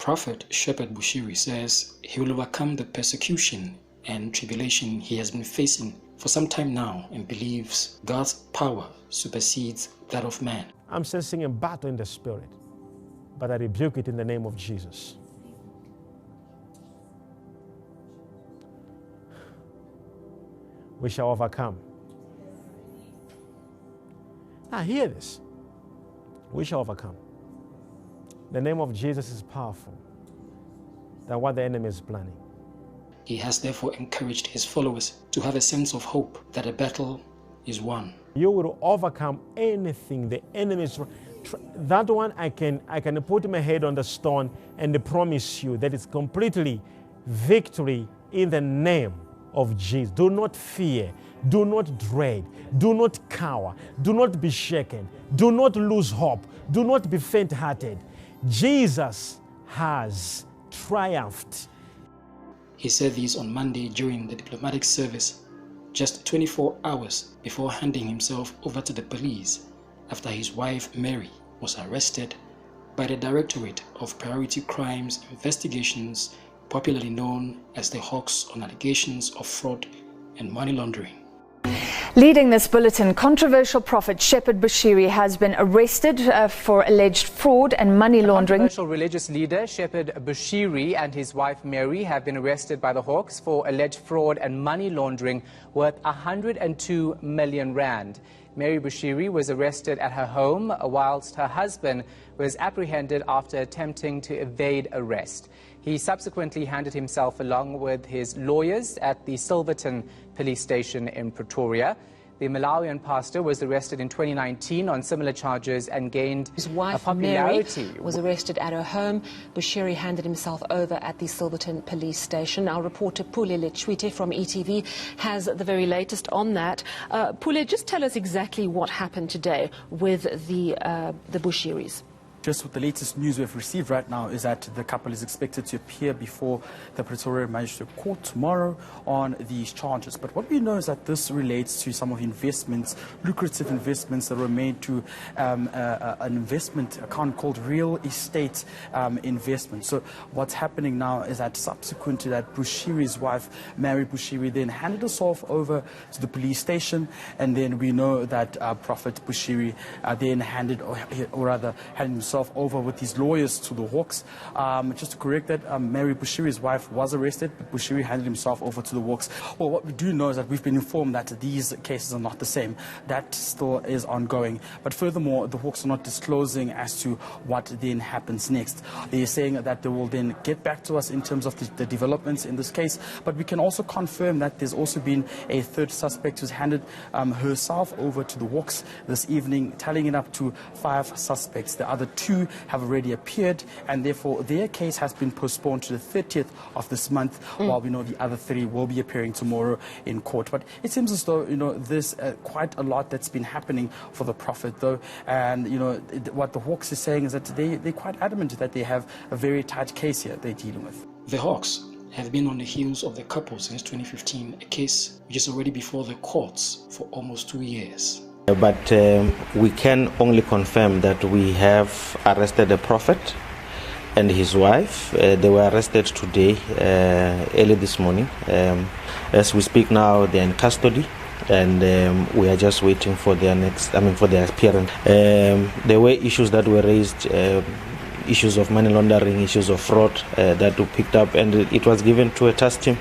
Prophet Shepherd Bushiri says he will overcome the persecution and tribulation he has been facing for some time now and believes God's power supersedes that of man. I'm sensing a battle in the spirit, but I rebuke it in the name of Jesus. We shall overcome. Now hear this. We shall overcome. The name of Jesus is powerful than what the enemy is planning. He has therefore encouraged his followers to have a sense of hope that a battle is won. You will overcome anything the enemy is. That one I can put my head on the stone and promise you that it's completely victory in the name of Jesus. Do not fear. Do not dread. Do not cower. Do not be shaken. Do not lose hope. Do not be faint-hearted. Jesus has triumphed. He said this on Monday during the diplomatic service, just 24 hours before handing himself over to the police after his wife Mary was arrested by the Directorate of Priority Crimes Investigations, popularly known as the Hawks, on allegations of fraud and money laundering. Leading this bulletin, controversial prophet Shepherd Bushiri has been arrested for alleged fraud and money laundering. Controversial religious leader Shepherd Bushiri and his wife Mary have been arrested by the Hawks for alleged fraud and money laundering worth 102 million rand. Mary Bushiri was arrested at her home whilst her husband was apprehended after attempting to evade arrest. He subsequently handed himself along with his lawyers at the Silverton police station in Pretoria. The Malawian pastor was arrested in 2019 on similar charges and gained his wife, popularity. Mary, was arrested at her home. Bushiri handed himself over at the Silverton police station. Our reporter Pule Lechwite from ETV has the very latest on that. Pule, just tell us exactly what happened today with the Bushiris. Just with the latest news we've received right now is that the couple is expected to appear before the Pretoria Magistrate Court tomorrow on these charges. But what we know is that this relates to some of the investments, lucrative investments that were made to an investment account called Real Estate Investment. So what's happening now is that subsequent to that, Bushiri's wife, Mary Bushiri, then handed herself over to the police station, and then we know that Prophet Bushiri then handed himself over with his lawyers to the Hawks. Just to correct that, Mary Bushiri's wife was arrested, but Bushiri handed himself over to the Hawks. Well, what we do know is that we've been informed that these cases are not the same. That still is ongoing. But furthermore, the Hawks are not disclosing as to what then happens next. They're saying that they will then get back to us in terms of the developments in this case. But we can also confirm that there's also been a third suspect who's handed herself over to the Hawks this evening, tallying it up to 5 suspects. The other 2 have already appeared, and therefore their case has been postponed to the 30th of this month, while we know the other 3 will be appearing tomorrow in court. But it seems as though, there's quite a lot that's been happening for the prophet, though. And, what the Hawks is saying is that they're quite adamant that they have a very tight case here they're dealing with. The Hawks have been on the heels of the couple since 2015, a case which is already before the courts for almost 2 years. But we can only confirm that we have arrested the prophet and his wife. They were arrested today, early this morning. As we speak now, they're in custody, and we are just waiting for their appearance. There were issues that were raised, issues of money laundering, issues of fraud that were picked up, and it was given to a task team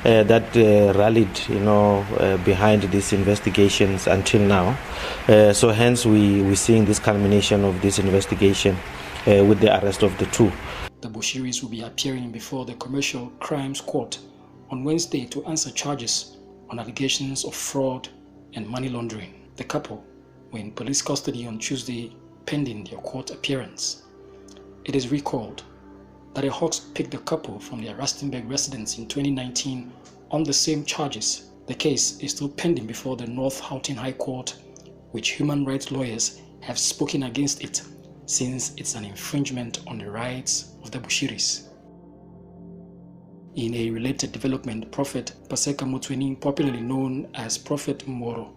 that rallied, behind these investigations until now. So hence we're seeing this culmination of this investigation with the arrest of the 2. The Bushiris will be appearing before the Commercial Crimes Court on Wednesday to answer charges on allegations of fraud and money laundering. The couple were in police custody on Tuesday pending their court appearance. It is recalled that the Hawks picked the couple from their Rustenburg residence in 2019 on the same charges. The case is still pending before the North Houghton High Court, which human rights lawyers have spoken against it, since it's an infringement on the rights of the Bushiris. In a related development, Prophet Paseka Motweni, popularly known as Prophet Moro,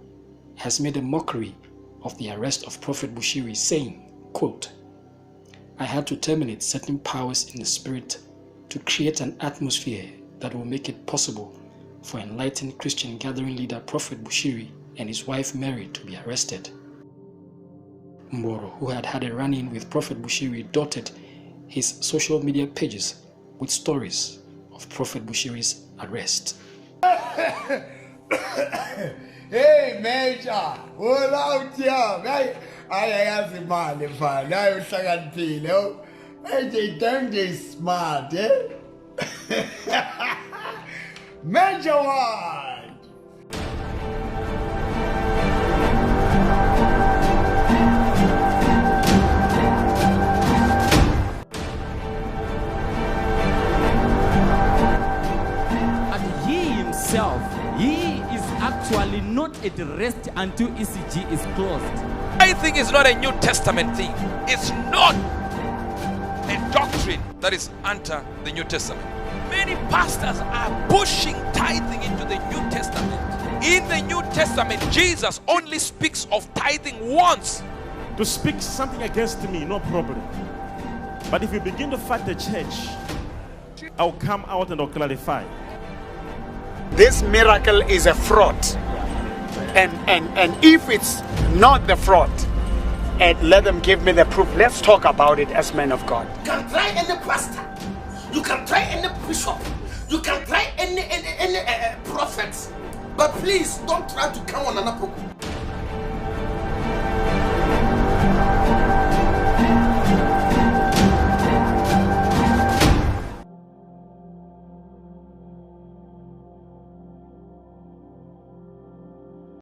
has made a mockery of the arrest of Prophet Bushiri, saying, quote, I had to terminate certain powers in the spirit to create an atmosphere that will make it possible for enlightened Christian gathering leader Prophet Bushiri and his wife Mary to be arrested. Mboro, who had had a run-in with Prophet Bushiri, dotted his social media pages with stories of Prophet Bushiri's arrest. Hey, Major, all out here, I have the money for now. You second pillow. They don't get smart, eh? Major one. And he himself, he is actually not at rest until ECG is closed. Tithing is not a New Testament thing. It's not a doctrine that is under the New Testament. Many pastors are pushing tithing into the New Testament. In the New Testament, Jesus only speaks of tithing once. To speak something against me, no problem. But if you begin to fight the church, I'll come out and I'll clarify. This miracle is a fraud. And if it's not the fraud, and let them give me the proof. Let's talk about it as men of God. You can try any pastor, you can try any bishop, you can try any prophets, but please don't try to come on another program.